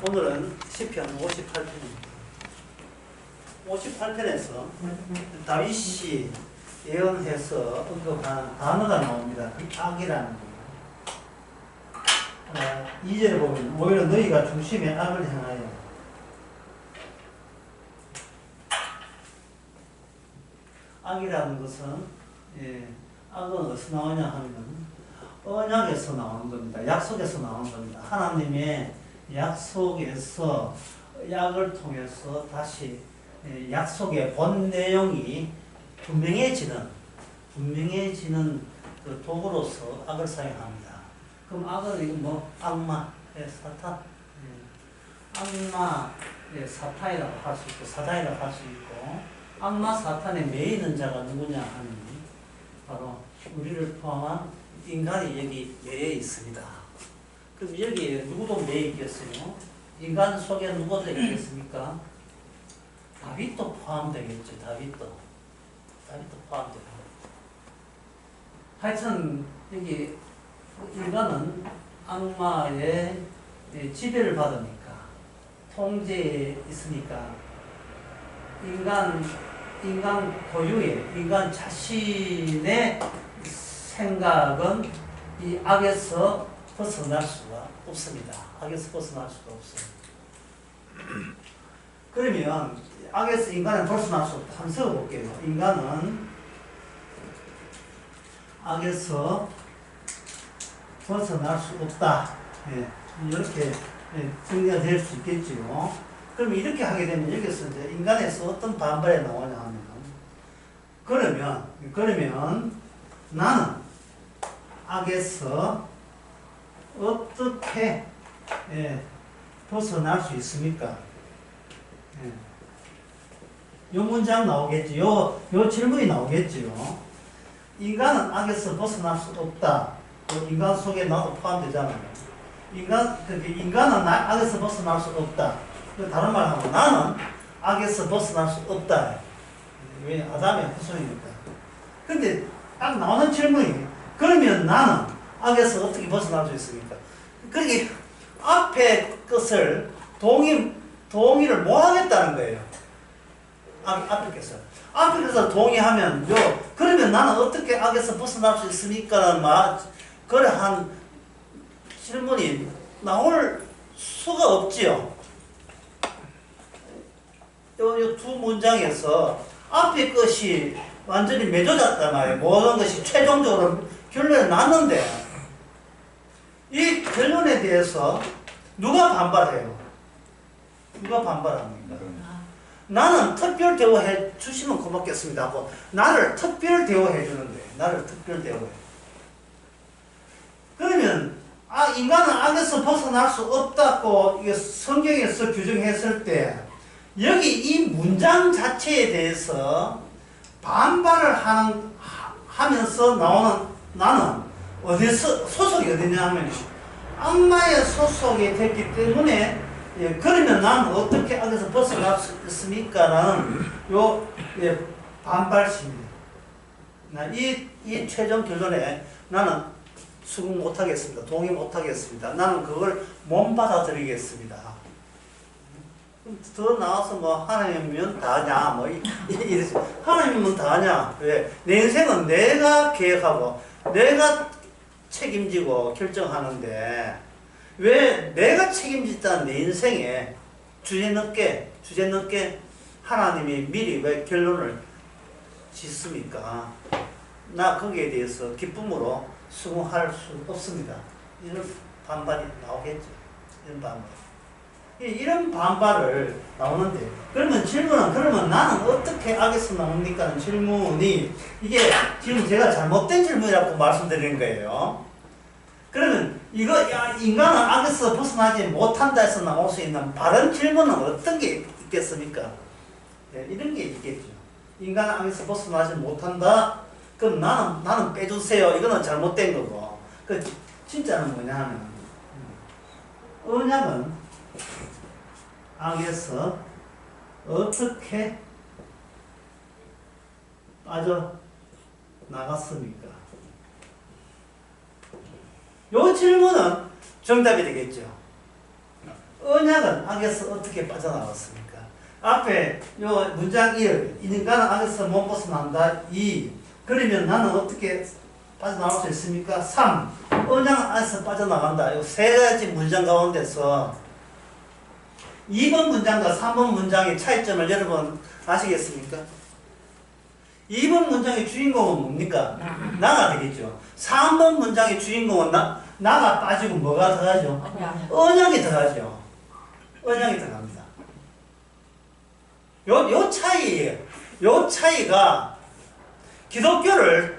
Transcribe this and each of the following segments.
오늘은 시편 58편입니다. 58편에서 다윗이 예언해서 언급한 단어가 나옵니다. 악이라는 겁니다. 2절에 보면 오히려 너희가 중심에 악을 행하여 악이라는 것은 악은 어디서 나오냐 하면 언약에서 나오는 겁니다. 약속에서 나오는 겁니다. 하나님의 약속에서 약을 통해서 다시 약속의 본 내용이 분명해지는 그 도구로서 악을 사용합니다. 그럼 악은 뭐 악마의 사탄, 악마의 사탄이라고 할 수 있고 사탄이라고 할 수 있고 악마 사탄에 매이는 자가 누구냐 하면 바로 우리를 포함한 인간이 여기 매여 있습니다. 그럼 여기에 누구도 매여 있겠어요? 인간 속에 누가 들어있겠습니까? 다윗도 포함되겠죠. 다윗도 포함되고. 하여튼 여기 인간은 악마의 지배를 받으니까 통제에 있으니까 인간 고유의 인간 자신의 생각은 이 악에서 벗어날 수가 없습니다. 악에서 벗어날 수가 없어요. 그러면 악에서 인간은 벗어날 수 없다. 한번 써볼게요. 인간은 악에서 벗어날 수 없다. 이렇게 정리가 될 수 있겠지요. 그럼 이렇게 하게 되면 여기서 이제 인간에서 어떤 반발이 나오냐 하면 그러면 나는 악에서 어떻게 벗어날 수 있습니까? 요 문장 나오겠지. 요 질문이 나오겠지요. 인간은 악에서 벗어날 수 없다. 인간 속에 나도 포함되잖아요. 인간은 악에서 벗어날 수 없다. 다른 말 하면 나는 악에서 벗어날 수 없다. 왜? 아담의 후손이니까. 근데 딱 나오는 질문이 그러면 나는 악에서 어떻게 벗어날 수 있습니까? 그러니까 앞에 것을 동의를 못 하겠다는 거예요. 앞에 것을 동의하면 그러면 나는 어떻게 악에서 벗어날 수 있습니까? 그래 한 질문이 나올 수가 없지요. 요 두 문장에서 앞에 것이 완전히 맺어졌단 말이에요. 모든 것이 최종적으로 결론이 났는데 이 결론에 대해서 누가 반발해요? 누가 반발합니까? 나는 특별 대우해 주시면 고맙겠습니다 하고 나를 특별 대우해 주는데 나를 특별 대우해. 그러면 인간은 악에서 벗어날 수 없다고 이게 성경에서 규정했을 때 여기 이 문장 자체에 대해서 반발을 하면서 나오는 나는 어디서 소속이 어디냐 하면 악마의 소속이 됐기 때문에 그러면 나는 어떻게 악에서 벗어날 수 있습니까? 라는 반발심입니다. 이 최종 결론에 나는 수긍 못하겠습니다. 동의 못하겠습니다. 나는 그걸 못 받아들이겠습니다. 더 나와서 하나님이면 다냐 이래서 하나님이면 다냐. 왜? 내 인생은 내가 계획하고 내가 책임지고 결정하는데 왜 내가 책임진다는 내 인생에 주제 넘게 하나님이 미리 왜 결론을 짓습니까? 나 거기에 대해서 기쁨으로 수긍할 수 없습니다. 이런 반발이 나오겠죠. 이런 반발을 나오는데 그러면 나는 어떻게 악에서 나옵니까? 하는 질문이 이게 지금 제가 잘못된 질문이라고 말씀드리는 거예요. 그러면 인간은 악에서 벗어나지 못한다 해서 나올 수 있는 바른 질문은 어떤 게 있겠습니까? 이런 게 있겠죠. 인간은 악에서 벗어나지 못한다? 그럼 나는 빼주세요. 이거는 잘못된 거고. 진짜는 뭐냐 하면 언약은 악에서 어떻게 빠져나갔습니까? 요 질문은 정답이 되겠죠. 언약은 악에서 어떻게 빠져나왔습니까? 앞에 요 문장 1, 인간은 악에서 못 벗어난다. 2, 그러면 나는 어떻게 빠져나올 수 있습니까? 3, 언약은 악에서 빠져나간다. 요 세 가지 문장 가운데서 2번 문장과 3번 문장의 차이점을 여러분 아시겠습니까? 2번 문장의 주인공은 뭡니까? 나가 되겠죠. 3번 문장의 주인공은 나가 빠지고 뭐가 더하죠? 언약이 더하죠. 언약이 들어갑니다. 요 차이가 기독교를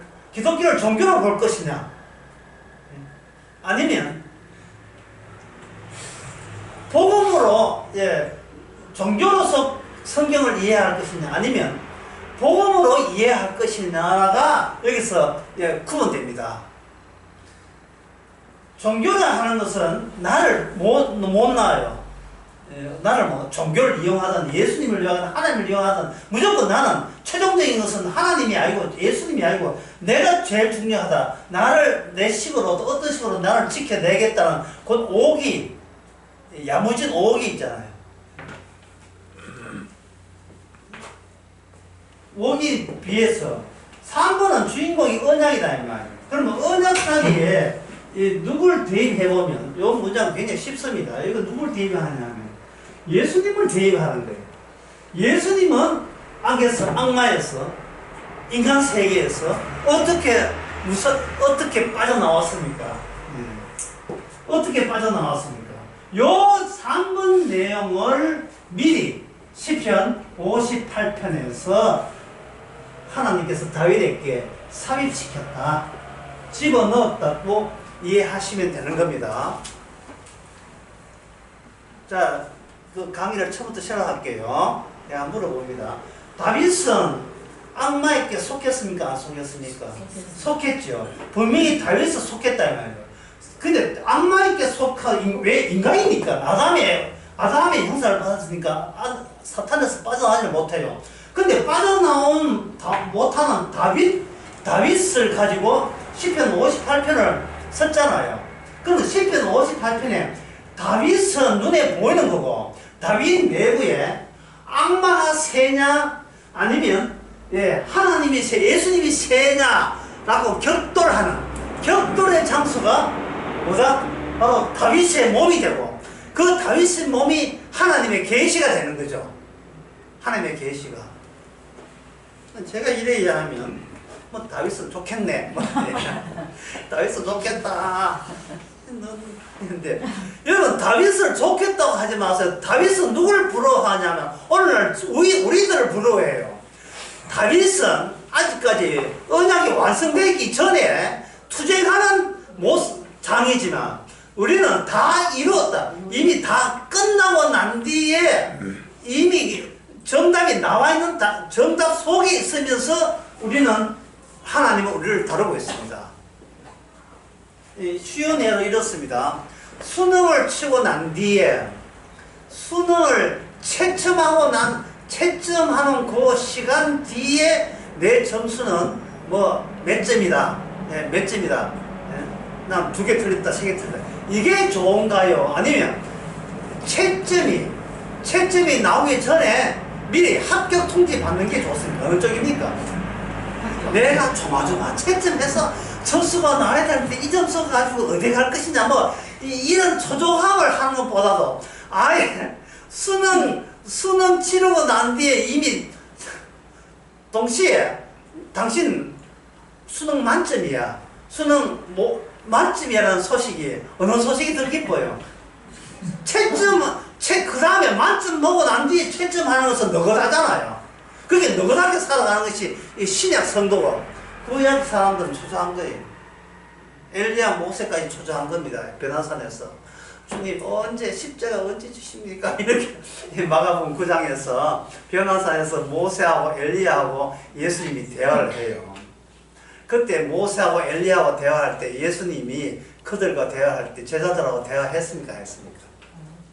종교로 볼 것이냐, 아니면 복음으로, 종교로서 성경을 이해할 것이냐, 아니면 복음으로 이해할 것이냐가 여기서 구분됩니다. 종교라 하는 것은 나를 못 낳아요. 나를 종교를 이용하든 예수님을 이용하든 하나님을 이용하든 무조건 나는 최종적인 것은 하나님이 아니고 예수님이 아니고 내가 제일 중요하다. 나를 내 식으로 어떤 식으로 나를 지켜내겠다는 그 오기, 야무진 오기 있잖아요. 오기 비해서 3번은 주인공이 언약이다 이 말이에요. 그러면 언약 사기에 누굴 대입해보면 이 문장 굉장히 쉽습니다. 이거 누굴 대입하냐면 예수님을 대입하는 거예요. 예수님은 악마에서 인간 세계에서 어떻게 빠져나왔습니까? 어떻게 빠져나왔습니까? 요 3번 내용을 미리 시편 58편에서 하나님께서 다윗에게 삽입시켰다, 집어넣었다고 이해하시면 되는 겁니다. 자, 그 강의를 처음부터 시작할게요. 내가 물어봅니다. 다윗은 악마에게 속했습니까? 안 속했습니까? 속했죠. 분명히 다윗은 속했다 이 말이에요. 근데 악마에게 속한 왜 인간이니까 아담의 형상을 받았으니까 사탄에서 빠져나오지 못해요. 근데 빠져나온 못하는 다윗을 가지고 시편 58편을 썼잖아요. 그러면 시편 58편에 다윗은 눈에 보이는 거고 다윗 내부에 악마가 세냐 아니면 하나님이 예수님이 세냐라고 격돌의 장소가 뭐다? 바로 다윗의 몸이 되고 그 다윗의 몸이 하나님의 계시가 되는 거죠. 하나님의 계시가. 제가 이래 이해하면 다윗은 좋겠네. 다윗은 좋겠다. 근데 여러분 다윗을 좋겠다고 하지 마세요. 다윗은 누굴 부러워하냐면 오늘날 우리들을 부러워해요. 다윗은 아직까지 언약이 완성되기 전에 투쟁하는 장이지만 우리는 다 이루었다. 이미 다 끝나고 난 뒤에 이미 정답이 나와 있는 정답 속에 있으면서 우리는 하나님은 우리를 다루고 있습니다. 쉬운 예로 이렇습니다. 수능을 치고 난 뒤에 수능을 채점하는 그 시간 뒤에 내 점수는 몇 점이다. 몇 점이다. 난 2개 틀렸다, 3개 틀렸다. 이게 좋은가요? 아니면 채점이 나오기 전에 미리 합격 통지 받는 게 좋습니까? 어느 쪽입니까? 내가 조마조마 채점해서 점수가 나와야 되는데 이 점수 가지고 어디 갈 것이냐 이런 초조함을 하는 것보다도 아예 수능 치르고 난 뒤에 이미 동시에 당신 수능 만점이야. 수능 만점이라는 소식이 어느 소식이 더 기뻐요? 그 다음에 만점 먹고 난 뒤에 채점하는 것은 너그하잖아요. 그게 너그하게 살아가는 것이 신약 성도고 구약 사람들은 초조한 거예요. 엘리야 모세까지 초조한 겁니다. 변화산에서 주님 십자가 언제 주십니까? 이렇게 마가복음 9장에서 변화산에서 모세하고 엘리야하고 예수님이 대화를 해요. 그때 모세하고 엘리야하고 대화할 때 예수님이 그들과 대화할 때 제자들하고 대화했습니까? 했습니까?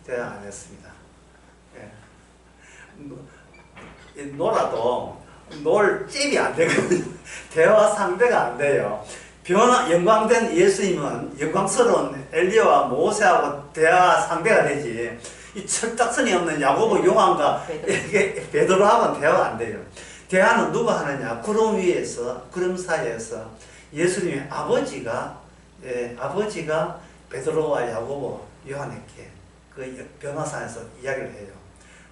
대화 안 했습니다. 놀아도 놀 잽이 안 되거든요. 대화 상대가 안 돼요. 영광된 예수님은 영광스러운 엘리야와 모세하고 대화 상대가 되지 이 철딱선이 없는 야고보 요한과 이게 베드로하고는 대화가 안 돼요. 대화는 누가 하느냐? 구름 위에서, 구름 사이에서 예수님의 아버지가 베드로와 야고보 요한에게 그 변화산에서 이야기를 해요.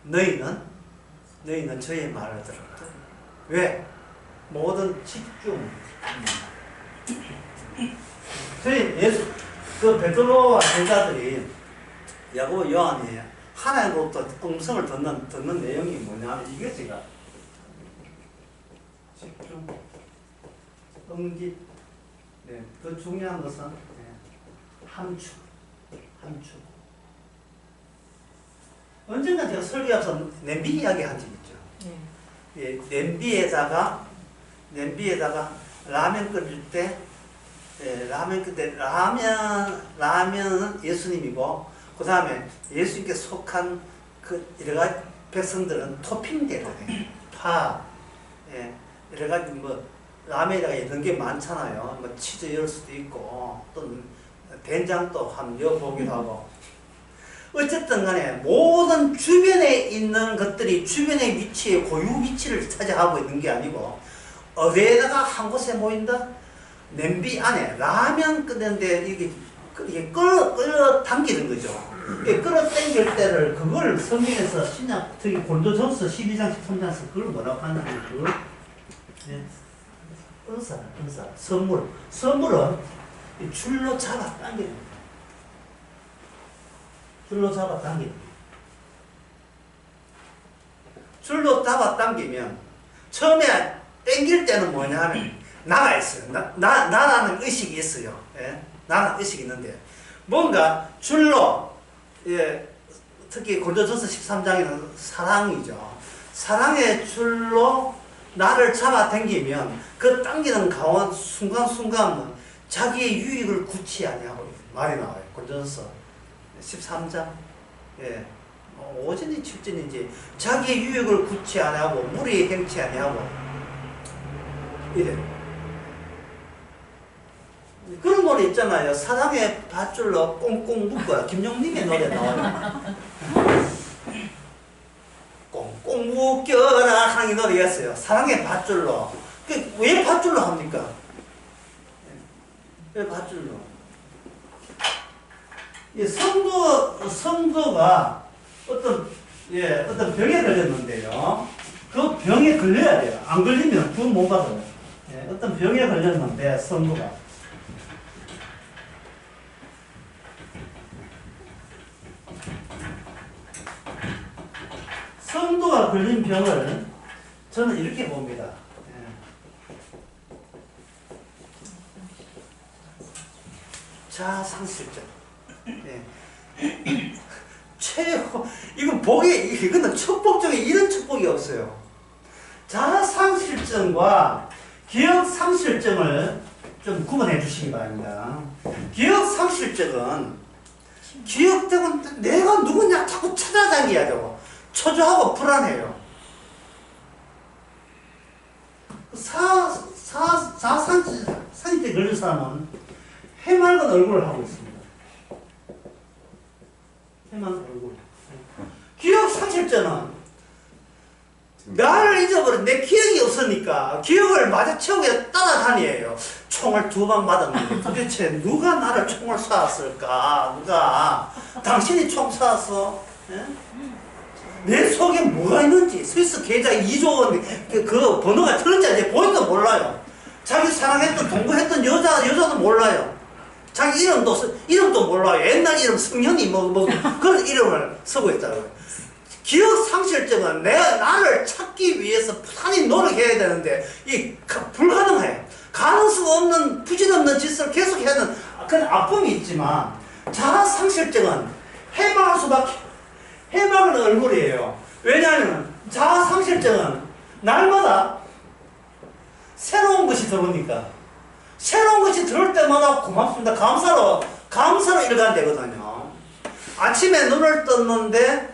너희는 저의 말을 들어라. 왜? 모든 집중. 저희 그 베드로와 제자들이 야고보 요한이 하나님으로부터 음성을 듣는 내용이 뭐냐면 이게 제가 집중, 응집. 네, 더 중요한 것은 함축. 언젠가 제가 설교하면서 냄비 이야기 한 적 있죠. 예, 냄비에다가 라면 끓일 때, 라면은 예수님이고, 그 다음에 예수님께 속한 그 여러 가지 백성들은 토핑되거든요. 파, 여러 가지 뭐 라면에다가 이런 게 많잖아요. 뭐 치즈 넣을 수도 있고, 또 된장도 한번 넣어보기도 하고. 어쨌든 간에 모든 주변에 있는 것들이 주변의 위치에 고유 위치를 차지하고 있는 게 아니고 어디에다가 한 곳에 모인다? 냄비 안에 라면 끓는데 이게 끌어 당기는 거죠. 끌어 당길 때를 그걸 성경에서 신약 특히 고린도전서 12장 13장에서 그걸 뭐라고 하냐면 그걸 은사 선물은 줄로 잡아 당기는 거예요. 줄로 잡아 당기면 처음에 당길 때는 뭐냐 하면 나가 있어요. 나라는 의식이 있어요. 나라는 의식이 있는데 뭔가 줄로 특히 고린도전서 13장에는 사랑이죠. 사랑의 줄로 나를 잡아 당기면 그 당기는 가운 순간순간 자기의 유익을 굳이 아니하고 말이 나와요. 고린도전서 13장. 오전이 7전인지 자기의 유익을 굳이 아니하고 무리에 행치 아니하고 이래. 그런 노래 있잖아요. 사랑의 밧줄로 꽁꽁 묶어요. 김용림의 노래 나와요. 꽁꽁 묶여라 하는 노래였어요. 사랑의 밧줄로. 왜 밧줄로 합니까? 왜 밧줄로? 성도가 어떤 병에 걸렸는데요. 그 병에 걸려야 돼요. 안 걸리면 구원 못 받아요. 어떤 병에 걸렸는데 성도가 걸린 병을 저는 이렇게 봅니다. 자상실증. 최고, 이거는 축복 중에 이런 축복이 없어요. 자아상실증과 기억상실증을 좀 구분해 주시기 바랍니다. 기억상실증은 내가 누구냐 자꾸 찾아다녀야 되고 초조하고 불안해요. 자아상실증에 걸린 사람은 해맑은 얼굴을 하고 있습니다. 해맑은 얼굴. 기억상실증은 나를 잊어버린 내 기억이 없으니까 기억을 마주치고 따라다녀요. 총을 2방 맞았는데 도대체 누가 나를 총을 쏘았을까? 당신이 총 쏘았어? 내 속에 뭐가 있는지 스위스 계좌 2조 원 그 번호가 틀린지 본인도 몰라요. 자기 사랑했던 동거했던 여자도 몰라요. 자기 이름도 몰라요. 옛날 이름 승현이 그런 이름을 쓰고 있다고요. 기억상실증은 나를 찾기 위해서 부단히 노력해야 되는데 불가능해요. 가능성 없는 부질없는 짓을 계속 해야 하는 그런 아픔이 있지만 자아상실증은 해맑은 얼굴이에요. 왜냐하면 자아상실증은 날마다 새로운 것이 들어오니까 새로운 것이 들어올 때마다 고맙습니다. 감사로 일가야 되거든요. 아침에 눈을 떴는데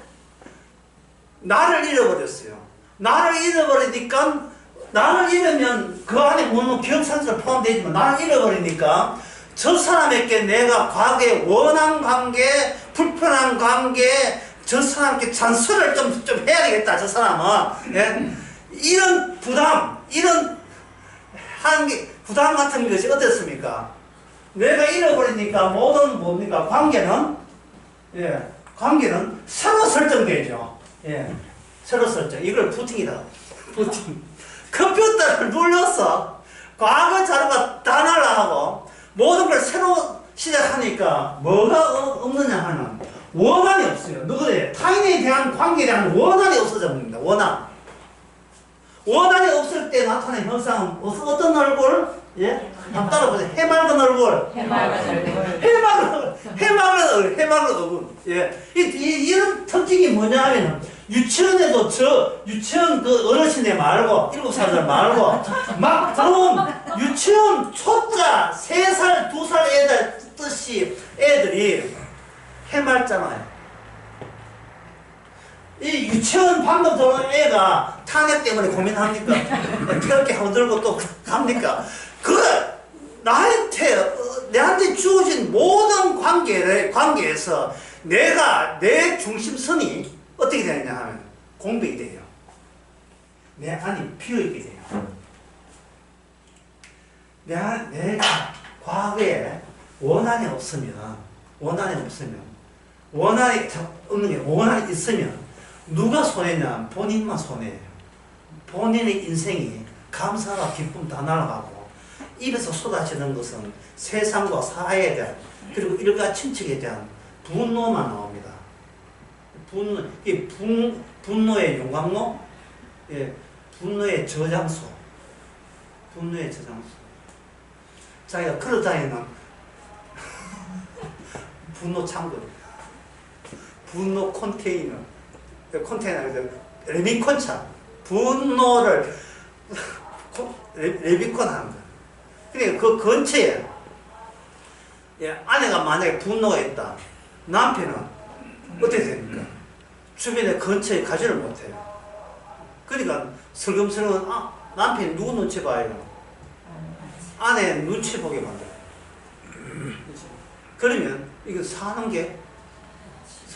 나를 잃어버렸어요. 나를 잃어버리니까 나를 잃으면 그 안에 물론 기억상실증 포함되지만 나를 잃어버리니까 저 사람에게 내가 과거에 원한 관계, 불편한 관계, 저 사람께 잔소리를 좀 해야 되겠다, 저 사람은. 예? 이런 부담, 이런 부담 같은 것이 어땠습니까? 내가 잃어버리니까 모든 뭡니까? 관계는, 예, 관계는 새로 설정되죠. 예, 새로 설정. 이걸 부팅이다. 부팅. 컴퓨터를 눌러서 과거 자료가 다 날라가고 모든 걸 새로 시작하니까 뭐가 없느냐 하는 원한이 없어요. 누구래? 타인에 대한 관계에 대한 원한이 없어져 버립니다. 원한이 없을 때 나타나는 현상은 어떤 얼굴? 예? 한번 따라보세요. 해맑은 얼굴. 해맑은 얼굴. 예. 이런 특징이 뭐냐 하면 유치원에도 유치원 그 어르신애 말고, 7살들 말고, 막 들어온 유치원 초짜 3살, 2살 애들 뜻이 애들이 해맑잖아요. 이 유치원 방금 들어온 애가 탄핵 때문에 고민합니까? 그렇게 흔들고 또 갑니까? 내한테 주어진 모든 관계에서 내 중심선이 어떻게 되느냐 하면 공백이 돼요. 내 안이 비어있게 돼요. 내가 과거에 원한이 있으면 누가 손해냐? 본인만 손해예요. 본인의 인생이 감사와 기쁨 다 날아가고 입에서 쏟아지는 것은 세상과 사회에 대한 그리고 일가 친척에 대한 분노만 나옵니다. 분노의 용광로, 예, 분노의 저장소. 자기가 걸어다니는 분노 창고, 분노 컨테이너, 레미콘차, 분노를 레미콘하는 거예요. 그러니까 그 근처에, 예, 아내가 만약에 분노가 있다. 남편은 어떻게 됩니까? 주변에 근처에 가지를 못해요. 그러니까 슬금슬금 남편이 누구 눈치 봐요? 아내 눈치 보게 만들어요. 그러면 이거 사는 게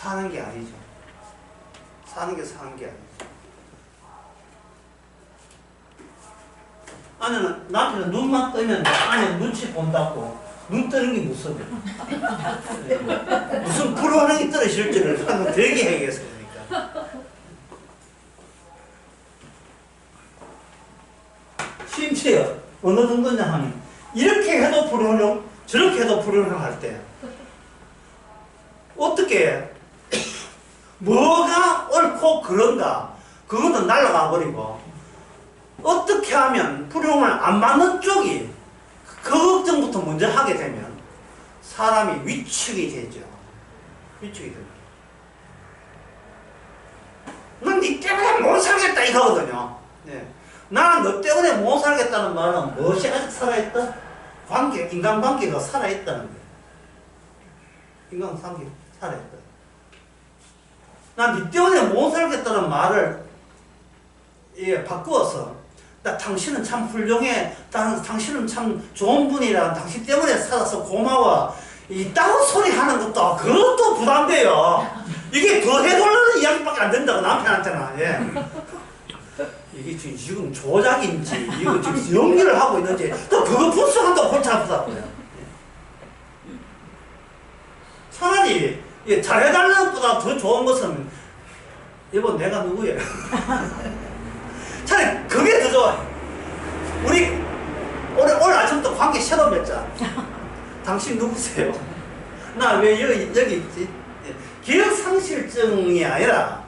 아니죠. 사는 게 아니죠. 남편은 눈만 뜨면 아내 눈치 본다고 눈 뜨는 게 무슨 불화능이 떨어질 줄을 한번 되게 해야겠습니까? 심지어 어느 정도냐 하면 이렇게 해도 불효령 저렇게 해도 불효령 할 때 어떻게 뭐가 옳고 그런가 그거는 날아가 버리고 어떻게 하면 불효령을 안 맞는 쪽이 그 걱정부터 먼저 하게 되면 사람이 위축이 되죠. 위축이 됩니다. 난 네 때문에 못 살겠다 이거거든요. 네. 나는 너 때문에 못 살겠다는 말은 무엇이 아직 살아있다? 인간관계가 살아있다는 거예요. 인간관계가 살아있다. 난 네 때문에 못 살겠다는 말을 바꾸어서 당신은 참 훌륭해. 당신은 참 좋은 분이라. 당신 때문에 살아서 고마워. 이딴 소리 하는 것도 그것도 부담돼요. 이게 더 해달라는 이야기밖에 안 된다고 남편한테는. 예. 이게 지금 조작인지 이거 지금 연기를 하고 있는지 또 그거 분석한다고 골치 아프다고요. 차라리 잘해달라는 것보다 더 좋은 것은 여보 내가 누구예요? 차라리 그게 더 좋아요. 우리 오늘 아침부터 관계 shadow 맺자. 당신 누구세요? 나 왜 여기 있지? 기억상실증이 아니라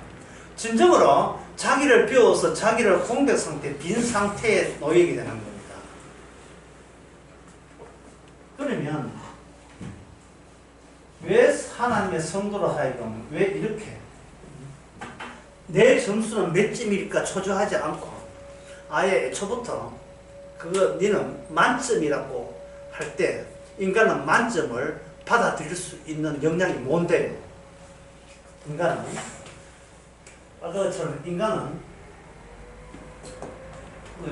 진정으로 자기를 비워서 자기를 공백 상태, 빈 상태에 놓이게 되는 겁니다. 그러면 왜 하나님의 성도로 하여금 왜 이렇게 내 점수는 몇 점일까 초조하지 않고 아예 애초부터 그거 니는 만점이라고 할 때 인간은 만점을 받아들일 수 있는 역량이 뭔데요? 인간은 아까 처럼 인간은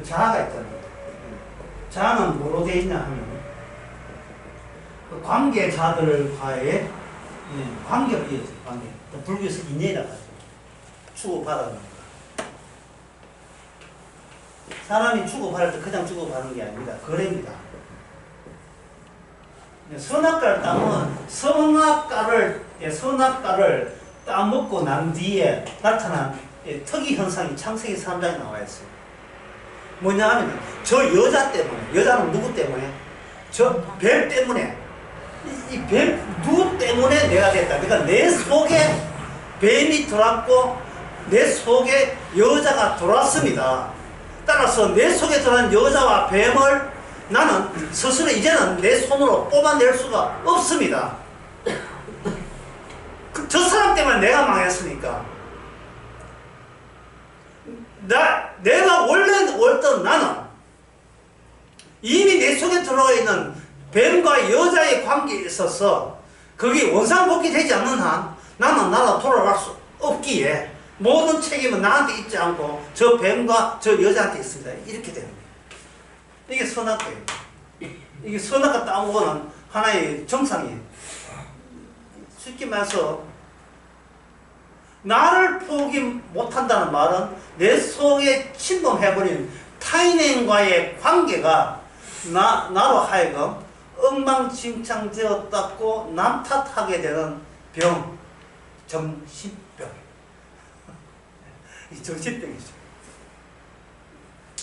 자아가 있잖아요. 자아는 뭐로 되어 있냐 하면 그 관계자들과의 예, 관계로 이어져, 관계. 불교에서 인연이라고 하죠. 주고받아는 거. 사람이 주고받을 때 그냥 주고받는 게 아닙니다. 거래입니다. 선악과를 따면 선악과를 따먹고 난 뒤에 나타난 특이 현상이 창세기 3장에 나와 있어요. 뭐냐 하면 저 여자 때문에, 여자는 누구 때문에? 저 뱀 때문에, 이 뱀 누구 때문에 내가 됐다. 그러니까 내 속에 뱀이 들어왔고 내 속에 여자가 들어왔습니다. 따라서 내 속에 들어온 여자와 뱀을 나는 스스로 이제는 내 손으로 뽑아낼 수가 없습니다. 저 사람 때문에 내가 망했으니까. 내가 원래 어떤 나는 이미 내 속에 들어가 있는 뱀과 여자의 관계에 있어서 그게 원상복귀 되지 않는 한 나는 나라 돌아갈 수 없기에 모든 책임은 나한테 있지 않고 저 뱀과 저 여자한테 있습니다. 이렇게 되는 거예요. 이게 선악과예요. 이게 선악과 따먹는 하나의 정상이에요. 쉽게 말해서 나를 포기 못한다는 말은 내 속에 침범해버린 타인과의 관계가 나로 하여금 엉망진창 되었다고 남 탓하게 되는 병, 정신병. 이 정신병이죠.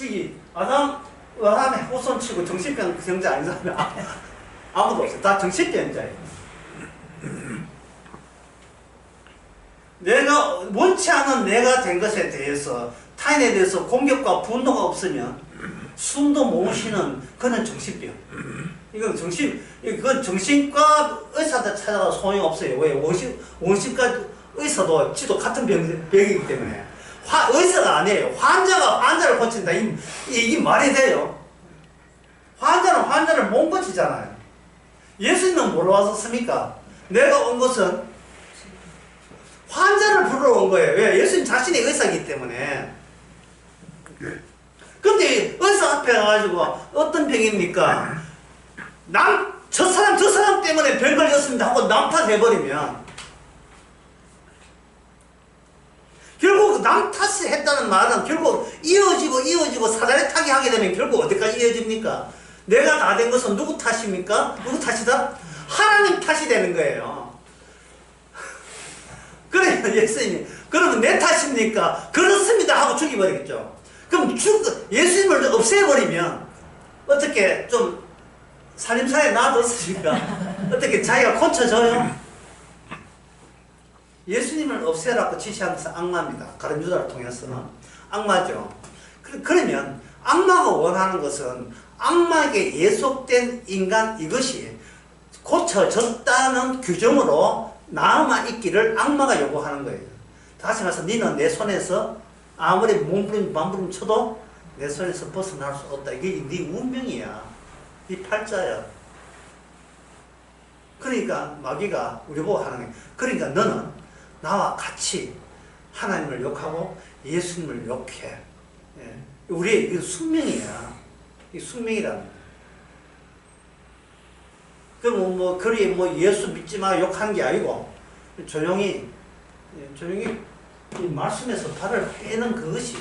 이게 아담의 후손치고 정신병 병자 아닌 사람이 아무도 없어요. 다 정신병자예요. 내가 원치 않은 내가 된 것에 대해서 타인에 대해서 공격과 분노가 없으면 숨도 못 쉬는 그는 정신병. 이건 그건 정신과 의사들 찾아가 소용이 없어요. 왜? 원심과 의사도 지도 같은 병이기 때문에. 의사가 아니에요. 환자가 환자를 고친다. 이게 말이 돼요. 환자는 환자를 못 고치잖아요. 예수님은 뭐로 왔었습니까? 내가 온 것은 환자를 부르러 온 거예요. 왜? 예수님 자신이 의사이기 때문에. 근데 의사 앞에 가가지고 어떤 병입니까? 저 사람 때문에 병 걸렸습니다 하고 남 탓해버리면 결국 남 탓을 했다는 말은 결국 이어지고 사다리 타기 하게 되면 결국 어디까지 이어집니까? 내가 다 된 것은 누구 탓입니까? 누구 탓이다? 하나님 탓이 되는 거예요. 그래 예수님이 그러면 내 탓입니까? 그렇습니다 하고 죽여버리겠죠. 그럼 예수님을 없애버리면 어떻게 좀 살림살이 놔뒀으니까 어떻게 자기가 고쳐져요? 예수님을 없애라고 지시한 것은 악마입니다. 가룟 유다를 통해서는 악마죠. 그러면 악마가 원하는 것은 악마에게 예속된 인간 이것이 고쳐졌다는 규정으로 남아 있기를 악마가 요구하는 거예요. 다시 말해서 너는 내 손에서 아무리 몸부림 반부림 쳐도 내 손에서 벗어날 수 없다. 이게 네 운명이야. 네 팔자야. 그러니까 마귀가 우리 보고 하는 거예요. 그러니까 너는 나와 같이 하나님을 욕하고 예수님을 욕해. 예. 우리의 이 숙명이야. 이 숙명이라는 거야. 그럼 그리 예수 믿지 마 욕한 게 아니고 조용히 이 말씀에서 발을 빼는 그것이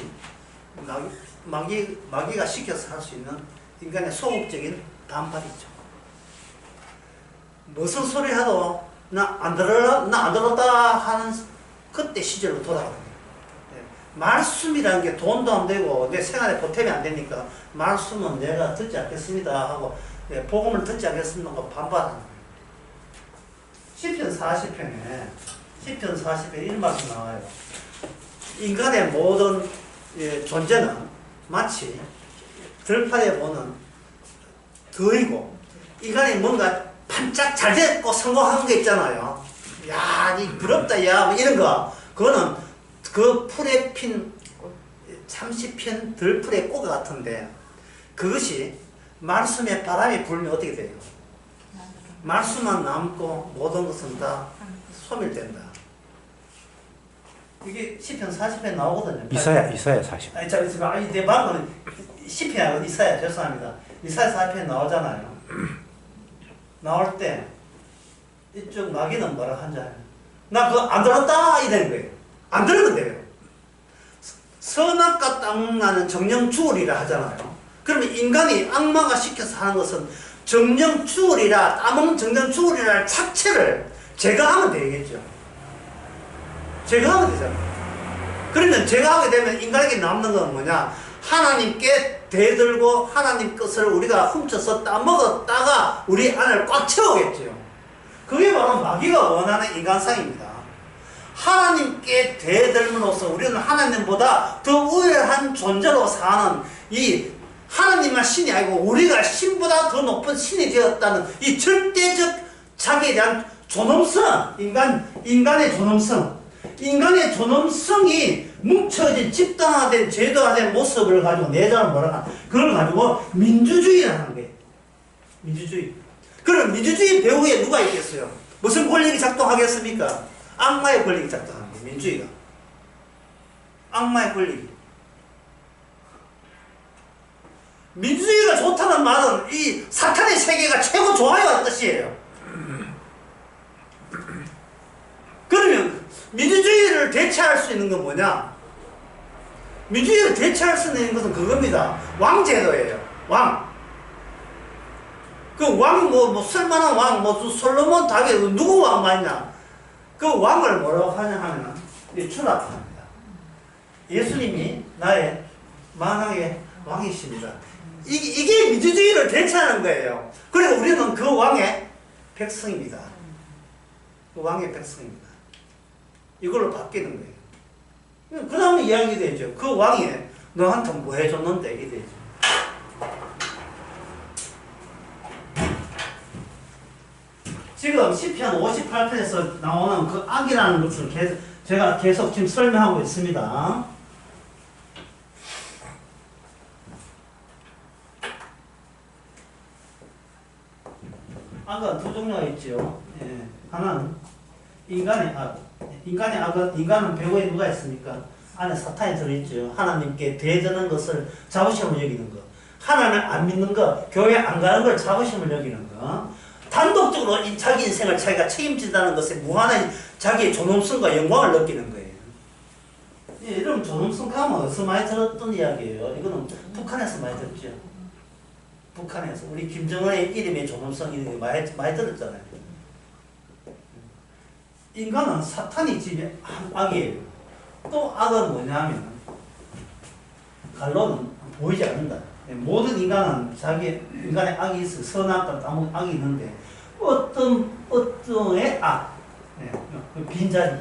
마귀가 시켜서 할 수 있는 인간의 소극적인 반발이죠. 무슨 소리 해도 나 안 들었다 하는 그때 시절로 돌아가거든요. 말씀이라는 게 돈도 안 되고 내 생활에 보탬이 안 되니까 말씀은 내가 듣지 않겠습니다 하고 복음을 듣지 않겠습니다 하고 반발하는 거예요. 시편 40편에 이런 말씀 나와요. 인간의 모든 존재는 마치 들판에 보는 더이고 인간이 뭔가 반짝 잘 됐고 성공한 게 있잖아요. 야, 이 부럽다, 야, 뭐 이런 거. 그거는 그 풀에 핀 잠시 핀 들풀의 꽃 같은데 그것이 말씀에 바람이 불면 어떻게 돼요? 말씀만 남고 모든 것은 다 소멸된다. 이게 시편 40편 나오거든요. 이사야 40. 아니, 내 방금 시편이 아니고 이사야, 죄송합니다. 이사야 40편 나오잖아요. 나올 때 이쪽 마귀는 뭐라 한지 알아요? 나 그거 안 들었다 이 되는 거예요. 안 들으면 돼요. 선악과 땅나는 정령추월이라 하잖아요. 그러면 인간이 악마가 시켜서 하는 것은 정령추월이라 따먹는 정령추월이라는 자체를 제거하면 되겠죠. 제거하면 되잖아요. 그러면 제거하게 되면 인간에게 남는 건 뭐냐? 하나님께 대들고 하나님 것을 우리가 훔쳐서 따먹었다가 우리 안을 꽉 채우겠죠. 그게 바로 마귀가 원하는 인간상입니다. 하나님께 대들므로써 우리는 하나님보다 더 우월한 존재로 사는 이 하나님만 신이 아니고 우리가 신보다 더 높은 신이 되었다는 이 절대적 자기에 대한 존엄성, 인간의 존엄성, 인간의 존엄성이 뭉쳐진 집단화된 제도화된 모습을 가지고 내자는 뭐라 하나? 그걸 가지고 민주주의라는 거예요. 민주주의. 그럼 민주주의 배후에 누가 있겠어요? 무슨 권력이 작동하겠습니까? 악마의 권력이 작동하는 거예요. 민주주의가. 악마의 권력이. 민주주의가 좋다는 말은 이 사탄의 세계가 최고 좋아요 뜻이에요. 그러면 민주주의를 대체할 수 있는 건 뭐냐? 민주주의를 대체할 수 있는 것은 그겁니다. 왕제도예요. 왕. 그 왕, 쓸만한 왕, 솔로몬, 다윗, 누구 왕 맞냐? 그 왕을 뭐라고 하냐 하면, 추락합니다. 예수님이 나의 만왕의 왕이십니다. 이게 민주주의를 대체하는 거예요. 그리고 우리는 그 왕의 백성입니다. 그 왕의 백성입니다. 이걸로 바뀌는 거예요. 그 다음에 이야기 되죠. 그 왕이 너한테 뭐 해줬는데 이게 되죠. 지금 시편 58편에서 나오는 그 악이라는 것을 제가 계속 지금 설명하고 있습니다. 악은 두 종류가 있죠. 예. 하나는 인간의 악. 인간의 악은, 인간은 배후에 누가 있습니까? 안에 사탄이 들어있죠. 하나님께 대드는 것을 자부심을 여기는 것. 하나님을 안 믿는 것, 교회 안 가는 걸 자부심을 여기는 것. 단독적으로 자기 인생을 자기가 책임진다는 것에 무한한 자기의 존엄성과 영광을 느끼는 거예요. 예, 이런 존엄성 가면 어디서 많이 들었던 이야기예요. 이거는 북한에서 많이 들었죠. 북한에서. 우리 김정은의 이름의 존엄성이 많이 들었잖아요. 인간은 사탄이 집에 악이에요. 또 악은 뭐냐면 갈로는 보이지 않는다. 모든 인간은 인간의 악이 있어. 선악과 악이 있는데 어떤의 악, 빈자리,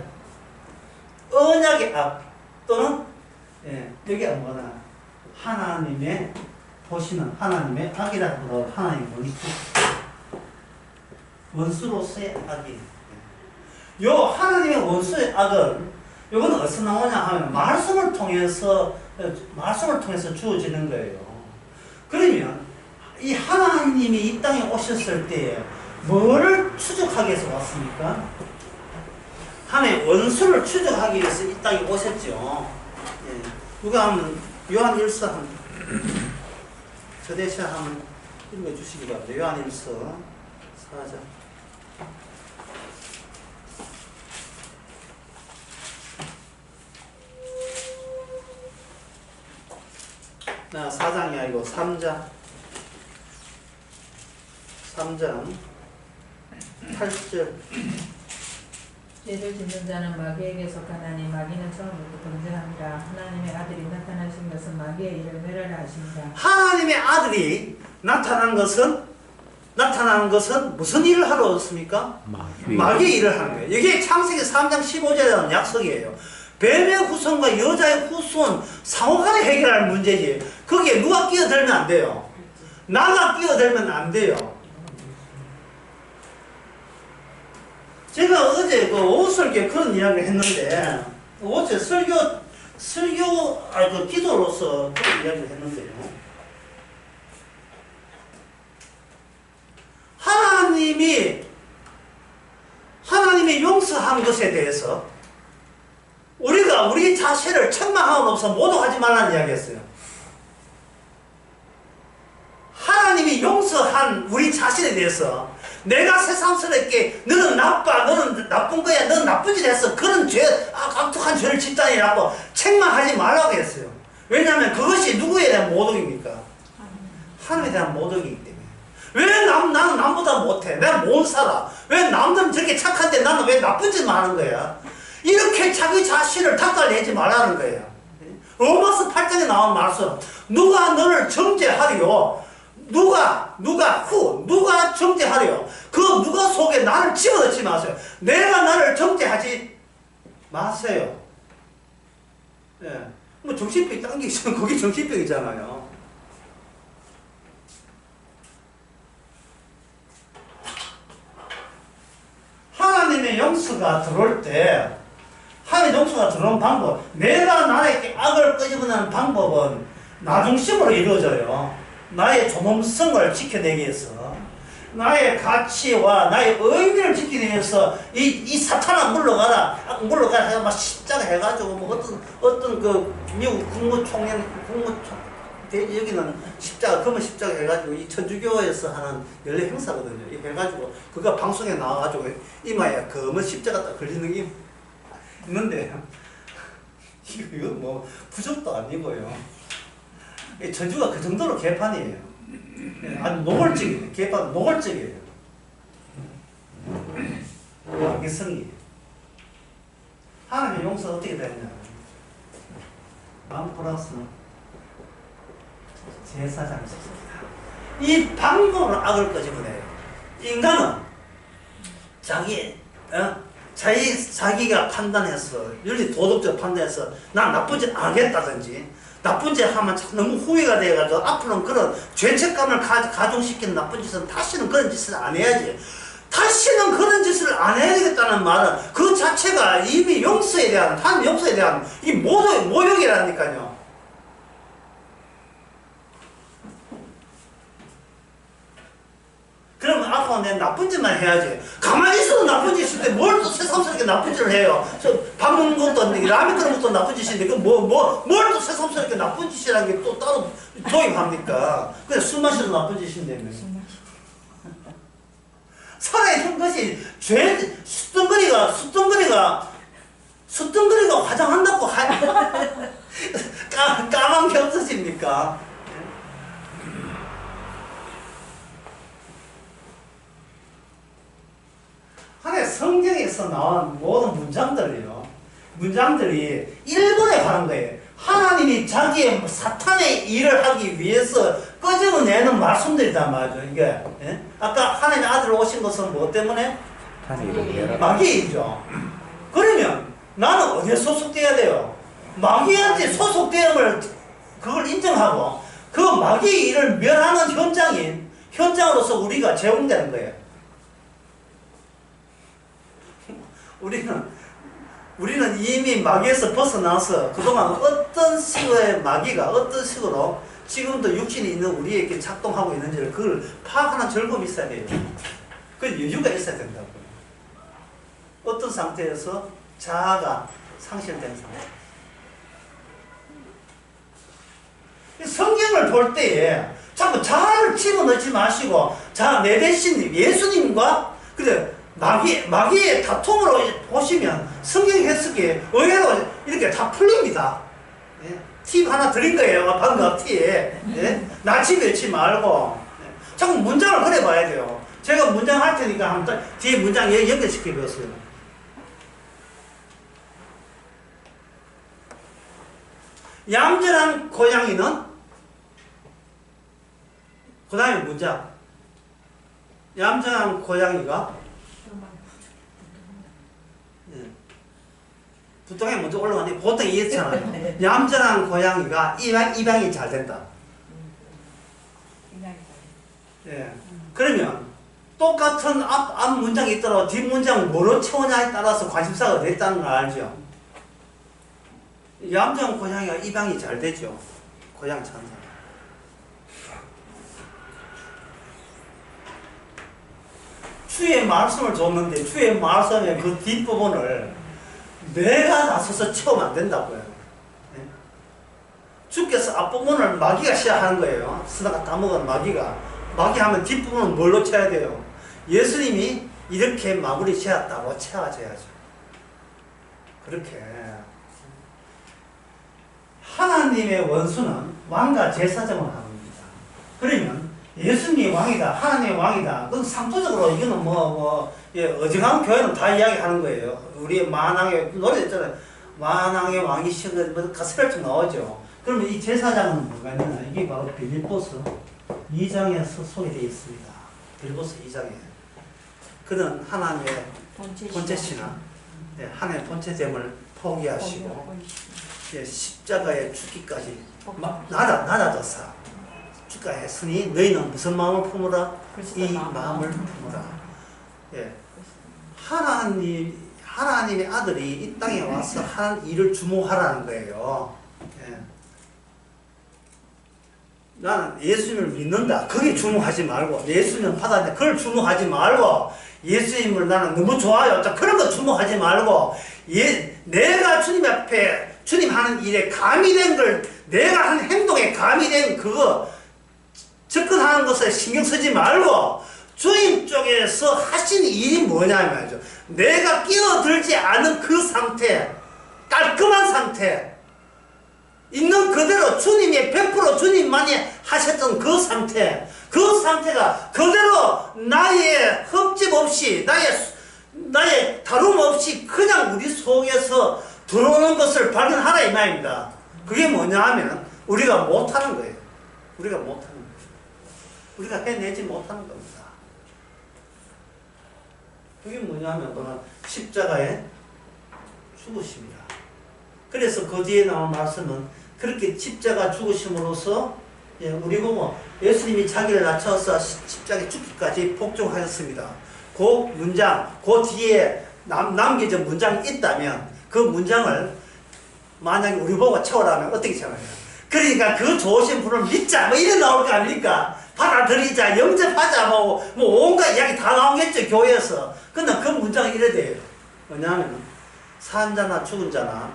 언약의 악 또는 여기 뭐나 하나님의 보시는 하나님의 악이라고 하나님 원수로서의 악이. 요 하나님의 원수의 악은 요거는 어디서 나오냐 하면 말씀을 통해서 주어지는 거예요. 그러면 이 하나님이 이 땅에 오셨을 때에 뭐를 추적하기 위해서 왔습니까? 하나님의 원수를 추적하기 위해서 이 땅에 오셨죠. 예. 누가 하면 요한 1서 한번 저 대신 한번 읽어주시기 바랍니다. 요한 1서 4장. 나 4장이 아니고 3장 8절. 죄를 짓는 자는 마귀에게 속하나니 마귀는 처음부터 범죄함이라. 하나님의 아들이 나타나신 것은 마귀의 일을 멸하라 하십니다. 하나님의 아들이 나타나는 것은 무슨 일을 하러 왔습니까? 마귀의 일을 하는 거예요. 이게 창세기 3장 15절에 나온 약속이에요. 뱀의 후손과 여자의 후손 상호간에 해결할 문제지. 거기에 누가 끼어들면 안 돼요. 나가 끼어들면 안 돼요. 제가 어제 그 오슬게 그런 이야기를 했는데, 어제 기도로서 그런 이야기를 했는데요. 하나님이 용서한 것에 대해서 우리가 우리 자신을 책망함으로써 모독하지 말라는 이야기였어요. 하나님이 용서한 우리 자신에 대해서 내가 새삼스럽게 너는 나빠, 너는 나쁜 거야, 너는 나쁜 짓 했어, 그런 죄, 악독한 죄를 짓다니라고 책망하지 말라고 했어요. 왜냐하면 그것이 누구에 대한 모독입니까? 하나님에 대한 모독이기 때문에. 왜 나는 남보다 못해? 내가 못 살아? 왜 남들은 저렇게 착한데 나는 왜 나쁜 짓만 하는 거야? 이렇게 자기 자신을 닦아내지 말라는 거예요. 로마서 8장에 나온 말씀, 누가 너를 정죄하리요? 누가 정죄하리요? 그 누가 속에 나를 집어넣지 마세요. 내가 나를 정죄하지 마세요. 예. 뭐 정신병이 딴 게 있으면 그게 정신병이잖아요. 하나님의 용서가 들어올 때, 하나님의 용서가 들어온 방법, 내가 나에게 악을 끄집어내는 방법은 나중심으로 이루어져요. 나의 존엄성을 지켜내기 위해서, 나의 가치와 나의 의미를 지키기 위해서 이 사탄아 물러가라 해서 막 십자가 해가지고 뭐 어떤 그 미국 여기는 십자가, 금은 십자가 해가지고 이 천주교에서 하는 연례 행사거든요. 이 해가지고 그거 방송에 나와가지고 이마에 금은 십자가 딱 걸리는 게 있는데 이거 뭐 부적도 아니고요. 천주가 그 정도로 개판이에요. 아주 노골적이에요. 개판 노골적이에요. 이성이. 하나님의 용서가 어떻게 되느냐? 마음 플러스 제사장이 있습니다. 이 방법으로 악을 끄집어내요. 인간은 자기가 판단해서, 윤리 도덕적 판단해서 난 나쁜 짓 안 하겠다든지, 나쁜 짓 하면 너무 후회가 돼가지고 앞으로는 그런 죄책감을 가중시키는 나쁜 짓은 다시는 그런 짓을 안 해야지. 다시는 그런 짓을 안 해야 되겠다는 말은 그 자체가 이미 용서에 대한, 하나님 용서에 대한 이 모욕이라니까요. 그러면 앞으로 내 나쁜 짓만 해야지. 가만히 있어도 나쁜 짓 있을 때 뭘 또 새삼스럽게 나쁜 짓을 해요. 밥 먹는 것도 아닌데, 라면 끓는 것도 나쁜 짓인데, 뭘 또 새삼스럽게 나쁜 짓이라는 게 또 따로 도입합니까? 그냥 술 마셔도 나쁜 짓인데. 살아있는 것이 숫덩거리가 화장한다고 까만 게 없어집니까? 하나의 성경에서 나온 모든 문장들이 일본에 관한 거예요. 하나님이 자기의 사탄의 일을 하기 위해서 끄집어내는 말씀들이단 말이죠. 이게, 예? 아까 하나님의 아들 오신 것은 뭐 때문에? 마귀의 일이죠. 그러면 나는 어디에 소속돼야 돼요? 마귀한테 소속됨을 그걸 인정하고 그 마귀의 일을 멸하는 현장으로서 우리가 제공되는 거예요. 우리는 이미 마귀에서 벗어나서 그동안 어떤 식의 마귀가 어떤 식으로 지금도 육신이 있는 우리에게 작동하고 있는지를 그걸 파악하는 즐거움이 있어야 돼요. 그 여유가 있어야 된다고요. 어떤 상태에서 자아가 상실된 상태. 성경을 볼 때에 자꾸 자아를 집어넣지 마시고 내 대신 예수님과 마귀의 다툼으로 보시면 성경 해석이 의외로 이렇게 다 풀립니다. 예? 팁 하나 드린 거예요. 방금 팁. 예? 나치 넣지 말고. 예? 자꾸 문장을 그래 봐야 돼요. 제가 문장 할 테니까 한번 뒤에 문장 연결시켜 보세요. 얌전한 고양이는 그 다음에 문장. 얌전한 고양이가 부통에 먼저 올라가는데 보통 이해했잖아요. 얌전한 고양이가 입양이 잘 된다. 예. 그러면 똑같은 앞 문장이 있더라도 뒷 문장 뭐로 채우냐에 따라서 관심사가 됐다는 걸 알죠. 얌전한 고양이가 입양이 잘 되죠. 고양 천사. 주의 말씀을 줬는데 주의 말씀의 그 뒷부분을 내가 나서서 채우면 안 된다고요. 주께서 앞부분을 마귀가 시작하는 거예요. 쓰다가 따먹은 마귀가 마귀하면 뒷부분은 뭘로 쳐야 돼요? 예수님이 이렇게 마무리 지었다고 채워져야죠. 그렇게 하나님의 원수는 왕과 제사장을 합니다. 그러면 예수님이 왕이다, 하나님의 왕이다. 그건 상투적으로 이거는 어지간한 교회는 다 이야기하는 거예요. 우리 만왕의 노래 있잖아요. 만왕의 왕이시여 가스펠처럼 나오죠. 그러면 이 제사장은 뭐가 있느냐? 이게 바로 빌립보서 2장에 소개되어 있습니다. 빌립보서 2장에 그는 하나님의 본체 신앙, 하나님의 본체됨을 포기하시고 십자가에 죽기까지 낮아져서 십자가에 했으니 너희는 무슨 마음을 품으라? 이 마음을 품으라. 하나님의 아들이 이 땅에 와서 하는 일을 주목하라는 거예요. 나는 예수님을 믿는다. 거기에 주목하지 말고, 예수님을 받았는데 그걸 주목하지 말고, 예수님을 나는 너무 좋아요. 그런 거 주목하지 말고, 내가 주님 앞에 주님 하는 일에 가미된 걸, 내가 하는 행동에 가미된 그거 접근하는 것에 신경 쓰지 말고, 주님 쪽에서 하신 일이 뭐냐면, 내가 끼어들지 않은 그 상태, 깔끔한 상태, 있는 그대로 주님이 100% 주님만이 하셨던 그 상태가 그대로 나의 흠집 없이, 나의 다름 없이 그냥 우리 속에서 들어오는 것을 발견하라 이 말입니다. 그게 뭐냐 하면 우리가 못하는 거예요. 우리가 해내지 못하는 겁니다. 그게 뭐냐 하면 그는 십자가에 죽으십니다. 그래서 그 뒤에 나온 말씀은 그렇게 십자가 죽으심으로써 우리 보면 예수님이 자기를 낮춰서 십자가에 죽기까지 복종하셨습니다. 그 문장, 그 뒤에 남겨진 문장이 있다면 그 문장을 만약에 우리 보고 채우라면 어떻게 채워요? 그러니까 그 좋으신 분을 믿자 뭐 이래 나올 거 아닙니까? 받아들이자, 영접하자 뭐 온갖 이야기 다 나오겠죠 교회에서. 근데 그 문장이 이래 돼요. 뭐냐면 산 자나 죽은 자나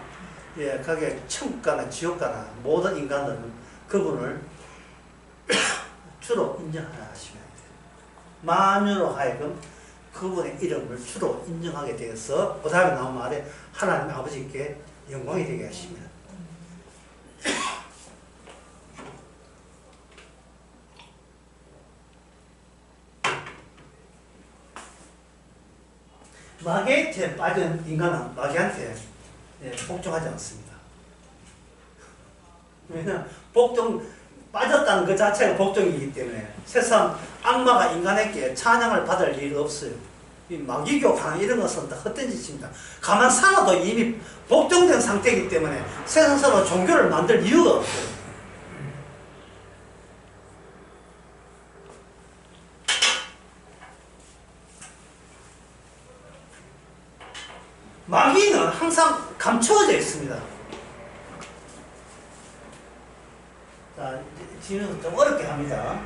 거기에 천국 가나 지옥 가나 모든 인간들은 그분을 주로 인정하라 하시면 돼요. 만유로 하여금 그분의 이름을 주로 인정하게 되어서 그 다음에 나온 말에 하나님 아버지께 영광이 되게 하시면 마귀한테 빠진 인간은 마귀한테 복종하지 않습니다. 왜냐하면 빠졌다는 그 자체가 복종이기 때문에 세상 악마가 인간에게 찬양을 받을 일이 없어요. 이 마귀교 강한 이런 것은 다 헛된 짓입니다. 가만 살아도 이미 복종된 상태이기 때문에 세상사로 종교를 만들 이유가 없어요. 마귀는 항상 감추어져 있습니다. 자, 지금 좀 어렵게 합니다.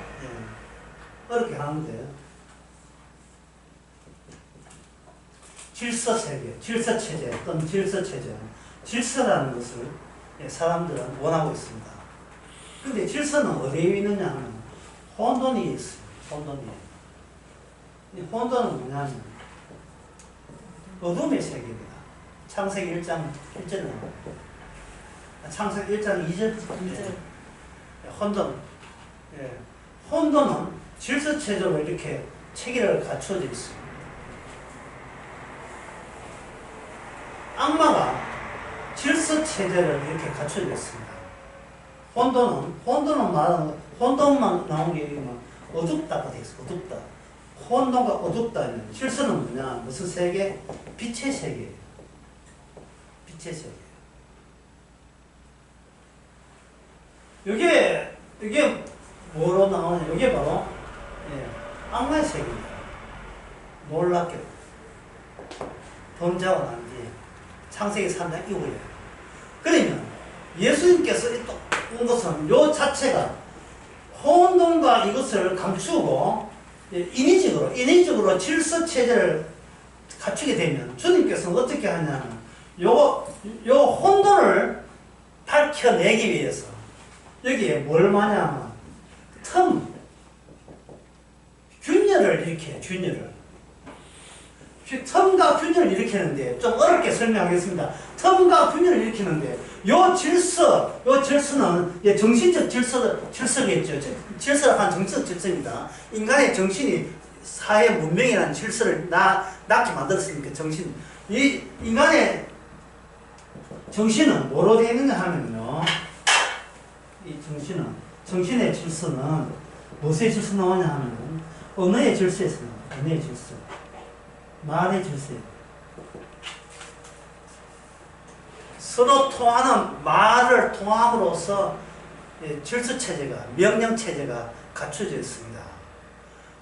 어렵게 하는데 질서체계, 질서체제 또는 질서체제, 질서라는 것을 사람들은 원하고 있습니다. 근데 질서는 어디에 있느냐 하면 혼돈이 있어요. 혼돈이. 이 혼돈은 뭐냐면 어둠의 세계입니다. 창세기 1장 1절에 나옵니다. 창세기 1장 2절. 혼돈. 혼돈은 질서체제로 이렇게 체계를 갖춰져 있습니다. 악마가 질서체제를 이렇게 갖춰져 있습니다. 혼돈만 나온 게 어둡다고 되어 있어요. 어둡다. 혼돈과 어둡다는 질서는 뭐냐? 무슨 세계? 빛의 세계예요. 빛의 세계. 이게 뭐로 나오냐? 이게 바로 악마의 세계입니다. 놀랍게도 범죄하고 난 뒤에 창세기 3장 이후에. 그러면 예수님께서 온 것은 요 자체가 혼돈과 이것을 감추고 인위적으로 질서체제를 갖추게 되면 주님께서는 어떻게 하냐면 요 혼돈을 밝혀내기 위해서 여기에 뭘 마냐면 균열을 일으켜요. 균열을. 텀과 균열을 일으키는데 좀 어렵게 설명하겠습니다. 텀과 균열을 일으키는데 요 질서는 정신적 질서겠죠. 질서란 정신적 질서입니다. 인간의 정신이 사회 문명이라는 질서를 낳게 만들었으니까 정신. 이 인간의 정신은 뭐로 되어 있는가 하면요. 이 정신의 질서는 무엇의 질서 나오냐 하면 언어의 질서에서 나와요. 언어의 질서. 말의 질서예요. 서로 통하는 말을 통함으로써 질서체제가, 명령체제가 갖춰져 있습니다.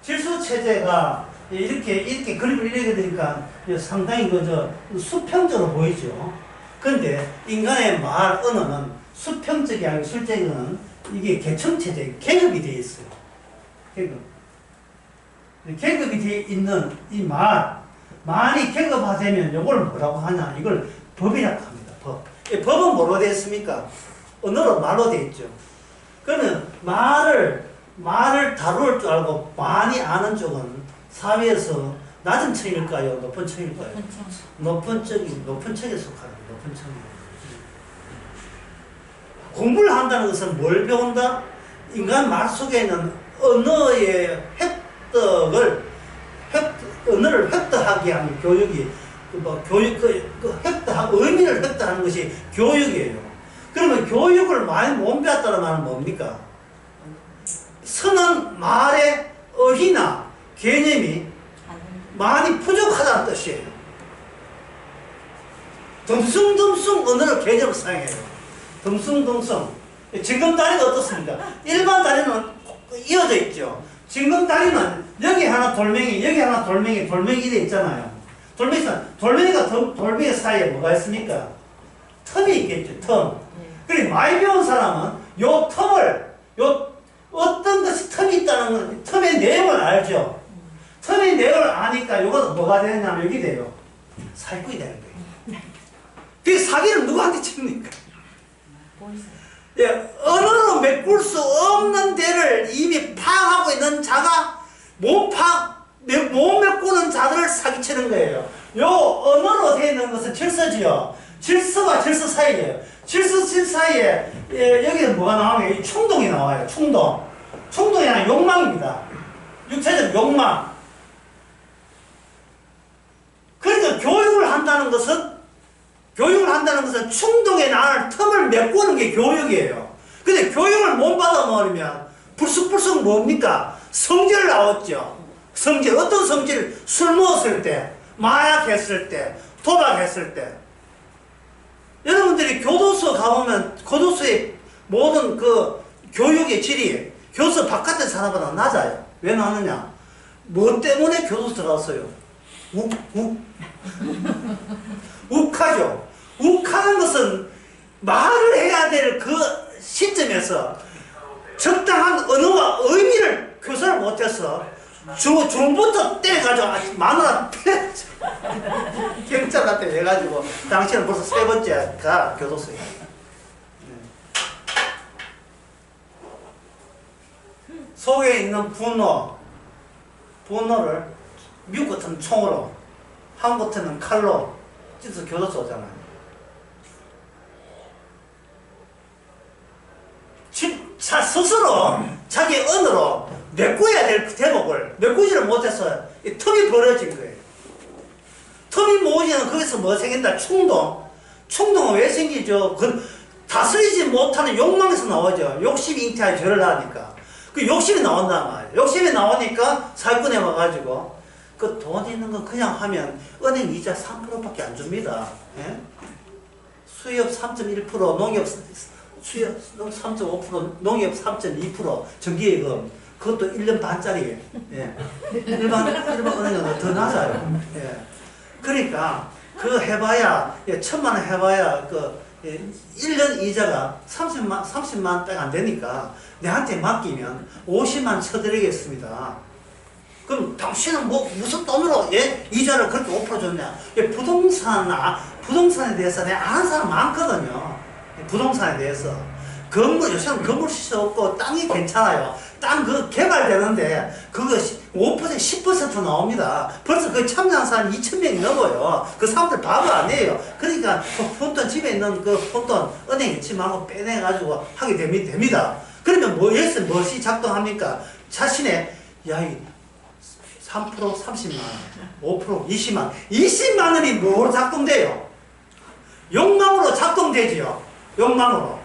질서체제가 이렇게 그림을 이렇게 되니까 상당히 수평적으로 보이죠. 그런데 인간의 말, 언어는 수평적이 아니고 실제로는 이게 계층체제, 계급이 되어 있어요. 계급이 되어 있는 이 말이 계급화되면 이걸 뭐라고 하냐? 이걸 법이라고 합니다. 법. 이 법은 뭐로 되어 있습니까? 언어로 말로 되어 있죠. 그러면 말을 다룰 줄 알고 많이 아는 쪽은 사회에서 낮은 층일까요? 높은 층일까요? 높은 층에 속합니다. 높은 층이. 공부를 한다는 것은 뭘 배운다? 인간 말 속에 있는 언어의 언어를 획득하게 하는 교육이, 의미를 획득하는 것이 교육이에요. 그러면 교육을 많이 못 배웠다는 말은 뭡니까? 쓰는 말의 어휘나 개념이 많이 부족하다는 뜻이에요. 듬숭듬숭 언어를 개념을 사용해요. 듬숭듬숭. 징검다리가 어떻습니까? 일반 다리는 이어져 있죠. 징검다리는 여기 하나 돌멩이, 여기 하나 돌멩이 이래 있잖아요. 돌멩이가 돌멩이 사이에 뭐가 있습니까? 텀이 있겠죠, 텀. 그리고 많이 배운 사람은 요 어떤 것이 텀이 있다는 건 텀의 내용을 알죠. 텀의 내용을 아니까 요건 뭐가 되냐면 여기 돼요. 사기꾼이 되는 거예요. 그 사기를 누구한테 칩니까? 언어로 메꿀 수 없는 데를 이미 파악하고 있는 자가 못 메꾸는 자들을 사기치는 거예요. 요 언어로 되어 있는 것은 질서지요. 질서와 질서 사이에요. 질서 사이에 여기는 뭐가 나오면 충동이 나와요. 충동이 아니라 욕망입니다. 육체적 욕망. 그러니까 교육을 한다는 것은 충동에 나을 틈을 메꾸는 게 교육이에요. 근데 교육을 못 받아먹으면 불쑥불쑥 뭡니까? 성질 나왔죠. 성질. 어떤 성질? 술 먹었을 때, 마약했을 때, 도박했을 때. 여러분들이 교도소 가보면 교도소의 모든 그 교육의 질이 교도소 바깥의 사람보다 낮아요. 왜 낮느냐? 뭐 때문에 교도소 들어갔어요? 욱하죠. 욱하는 것은 말을 해야 될 그 시점에서 적당한 언어와 의미를 교사를 못해서 중부터 때려가지고 마누라 경찰한테 해가지고 당신은 벌써 3번째 가 교도소에. 속에 있는 분노를 미국 같은 총으로, 한국 같은 칼로 찢어서 교도소 오잖아요. 스스로 자기 언어로 메꿔야 될 대목을 메꾸지를 못해서 이 틈이 벌어진 거예요. 틈이 모으지는 거기서 뭐 생긴다? 충동은 왜 생기죠? 다스리지 못하는 욕망에서 나오죠. 욕심이 잉태하여 죄를 하니까. 그 욕심이 나온단 말이에요. 욕심이 나오니까 사기꾼에 와가지고 그 돈 있는 거 그냥 하면 은행 이자 3%밖에 안 줍니다. 예? 수협 3.1%, 농협 수협 3.5%, 농협 3.2%, 정기예금 그것도 1년 반짜리. 예. 일반 은행은 더 낮아요. 예. 그러니까 그 해봐야 1,000만 원 해봐야 그 1년 이자가 30만 딱 안 되니까 내한테 맡기면 50만 쳐드리겠습니다. 그럼 당신은 무슨 돈으로 이자를 그렇게 5% 줬냐? 부동산에 대해서 내가 아는 사람 많거든요. 부동산에 대해서. 요새는 건물 시세 없고 땅이 괜찮아요. 땅 개발되는데 그거 5% 10% 나옵니다. 벌써 그 참여한 사람이 2,000명이 넘어요. 그 사람들 바보 아니에요. 그러니까 그 폰돈 집에 있는 그 폰돈 은행 이체하고 빼내가지고 하게 됩니다. 그러면 뭐 여기서 무엇이 작동합니까? 자신의 야이 3% 30만 원, 5% 20만 원, 20만 원이 뭐로 작동돼요? 욕망으로 작동되지요. 욕망으로.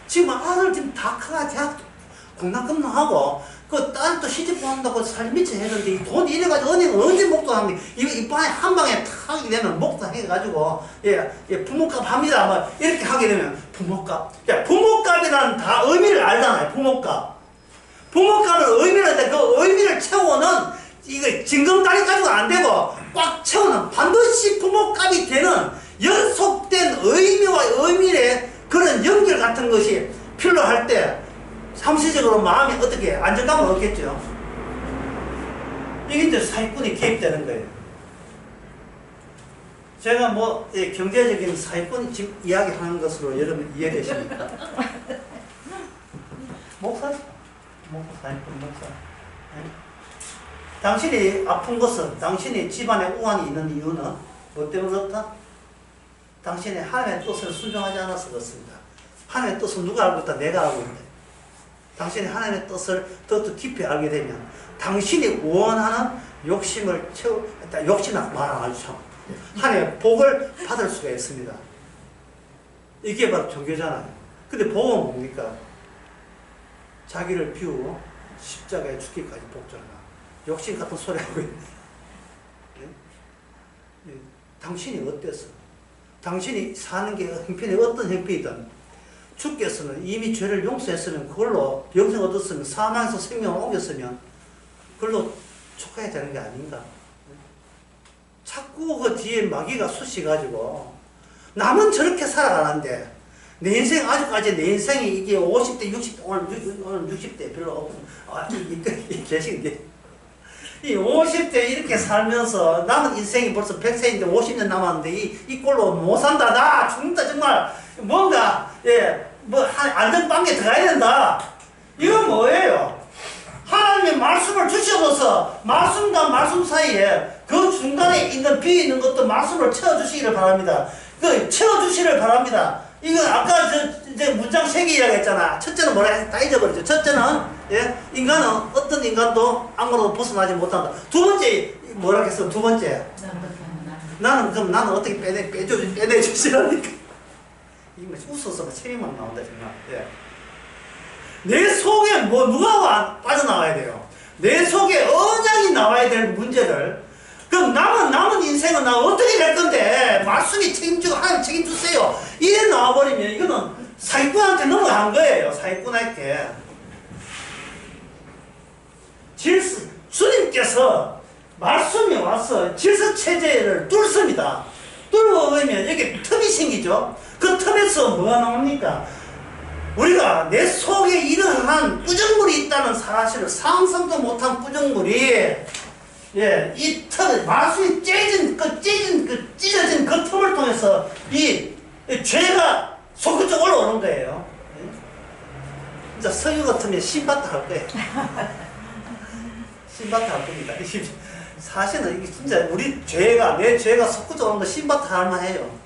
지금 아들 지금 다 커가 대학 공락금락하고 그 딸도 시집 보낸다고 살미치 했는데 이 돈 이래가지고 은행은 언제 목돈합니까? 이 방에 한 방에 탁 하게 되면 목돈해가지고 예, 부모값 합니다. 뭐 이렇게 하게 되면 부모값. 야, 부모값이라는 다 의미를 알잖아요. 부모값. 부모값을 의미를 하는데 그 의미를 채우는 이거 징검다리 가지고 안 되고 꽉 채우는 반드시 부모값이 되는 연속된 의미와 의미의 그런 연결 같은 것이 필요할 때 상시적으로 마음이 어떻게 안정감을 얻겠죠. 이게 이제 사기꾼이 개입되는 거예요. 제가 뭐 경제적인 사기꾼 집 이야기하는 것으로 여러분 이해되십니까? 목사죠. 사기꾼 목사. 네? 당신이 아픈 것은 당신이 집안에 우환이 있는 이유는 뭐 때문에 그렇다? 당신이 하나님의 뜻을 순종하지 않아서 그렇습니다. 하나님의 뜻은 누가 알고 있다? 내가 알고 있다. 당신이 하나님의 뜻을 더 깊이 알게 되면 당신이 원하는 욕심을 욕심은 말 안 하죠. 하나님의 복을 받을 수가 있습니다. 이게 바로 종교잖아요. 근데 복은 뭡니까? 자기를 비우고 십자가에 죽기까지 복종하. 욕심 같은 소리 하고 있네. 예? 당신이 어땠어? 당신이 사는 게 형편이 어떤 형편이든 주께서는 이미 죄를 용서했으면 그걸로 영생 얻었으면 사망에서 생명을 옮겼으면 그걸로 축하해야 되는 게 아닌가. 자꾸 그 뒤에 마귀가 쑤시가지고 남은 저렇게 살아가는데 내 인생 아직까지 내 인생이 이게 50대 60대 오늘 60대 별로 이 계신데 이 50대 이렇게 살면서 남은 인생이 벌써 100세인데 50년 남았는데 이 꼴로 못 산다. 나 죽는다. 정말 뭔가 뭐 안전빵에 들어가야 된다. 이건 뭐예요? 하나님의 말씀을 주셔서 말씀과 말씀 사이에 그 중간에 있는 비어 있는 것도 말씀을 채워주시기를 바랍니다. 그 채워주시기를 바랍니다. 이건 아까 이제 문장 3개 이야기했잖아. 첫째는 뭐라 해서 다 잊어버리죠. 첫째는 인간은 어떤 인간도 아무로도 벗어나지 못한다. 두 번째 뭐라 했어? 두 번째 나는 어떻게 빼내주시라니까. 이거 웃어서 책임만 나온다 정말. 내 속에 뭐 누가 빠져나와야 돼요. 내 속에 언약이 나와야 될 문제를 그럼 남은 인생은 나 어떻게 될 건데 말씀이 책임지고 하나님 책임주세요. 이래 나와버리면 이거는 사기꾼한테 넘어간 거예요. 사기꾼한테. 주님께서 말씀이 와서 질서체제를 뚫습니다. 뚫어보면 여기 틈이 생기죠. 그 틈에서 뭐가 나옵니까? 우리가 내 속에 이러한 꾸정물이 있다는 사실을 상상도 못한 꾸정물이 이 틈, 말씀이 찢어진 그 틈을 통해서 이 죄가 소극적으로 올라오는 거예요. 진짜 석유 같으면 신바타 할 거예요. 신바타 할 겁니다. 사실은 이게 진짜 내 죄가 소극적으로 오는 거 신바타 할 만해요.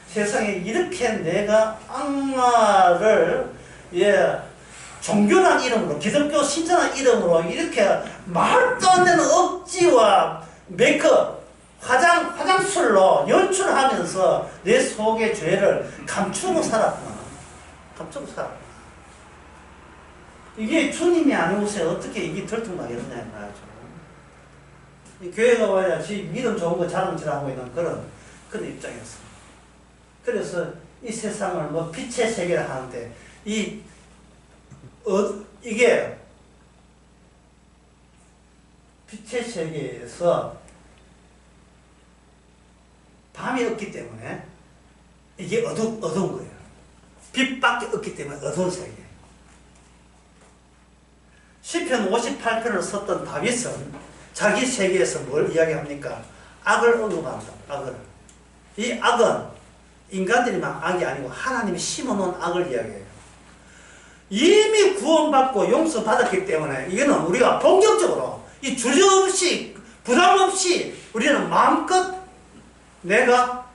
세상에 이렇게 내가 악마를 종교란 이름으로 기독교 신천한 이름으로 이렇게 말도 안 되는 억지와 메이크업 화장술로 연출하면서 내 속의 죄를 감추고 살았구나. 감추고 살았구나. 이게 주님이 아니고서 어떻게 이게 들통나겠느냐 말이죠. 교회가 와야지 믿음 좋은 거 자랑질하고 있는 그런 입장이었어. 그래서 이 세상을 뭐 빛의 세계를 하는데 이게 빛의 세계에서 밤이 없기 때문에 이게 어두운 거예요. 빛밖에 없기 때문에 어두운 세계. 시편 58편을 썼던 다윗은 자기 세계에서 뭘 이야기합니까? 악을 언급합니다. 악을. 이 악은 인간들이만 악이 아니고 하나님이 심어놓은 악을 이야기해요. 이미 구원받고 용서받았기 때문에 이거는 우리가 본격적으로 이 주저없이 부담 없이 우리는 마음껏 내가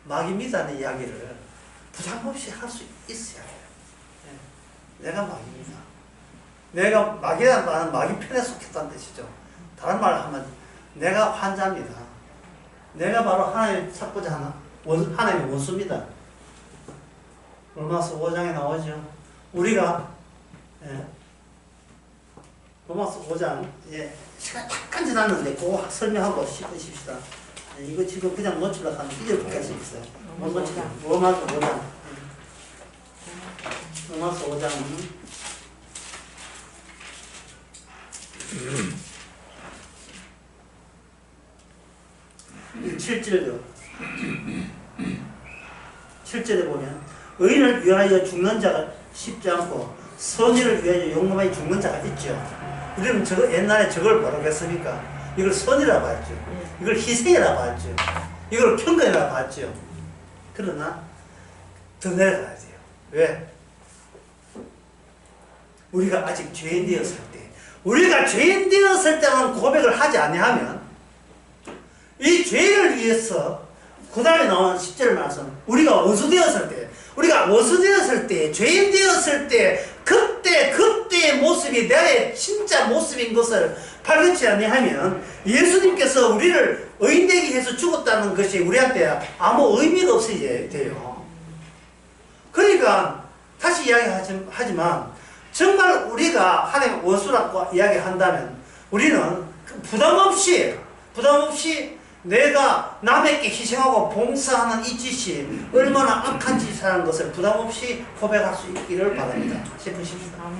마귀입니다는 이야기를 부담 없이 할 수 있어야 해요. 내가 마귀입니다. 내가 마귀라는 말은 마귀 편에 속했다는 뜻이죠. 다른 말로 하면 내가 환자입니다. 내가 바로 하나님을 찾고자 하는 하나님의 원수입니다. 로마서 5장에 나오죠. 우리가 로마서 5장 시간 잠깐 지났는데 그거 설명하고 싶으십시다. 이거 지금 그냥 놓치려고 하면 잊어버릴 수 있어요. 로마서 5장 로마서 5장 7절에 보면 의인을 위하여 죽는 자가 쉽지 않고 선의를 위하여 용감하게 죽는 자가 있죠. 우리는 옛날에 저걸 뭐라고 했습니까? 이걸 선이라고 했죠. 이걸 희생이라고 했죠. 이걸 평강이라고 했죠. 그러나 더 내려가야 돼요. 왜? 우리가 아직 죄인 되었을 때, 우리가 죄인 되었을 때만 고백을 하지 아니하면 이 죄를 위해서 그 다음에 나오는 10절 말씀, 우리가 원수 되었을 때, 죄인 되었을 때, 그때의 모습이 나의 진짜 모습인 것을 발견치 아니하면 예수님께서 우리를 의인되게 해서 죽었다는 것이 우리한테 아무 의미가 없어야 돼요. 그러니까 다시 이야기하지만 정말 우리가 하나님의 원수라고 이야기한다면 우리는 부담 없이 내가 남에게 희생하고 봉사하는 이 짓이 얼마나 악한 짓이라는 것을 부담 없이 고백할 수 있기를 바랍니다. 싶으십니까?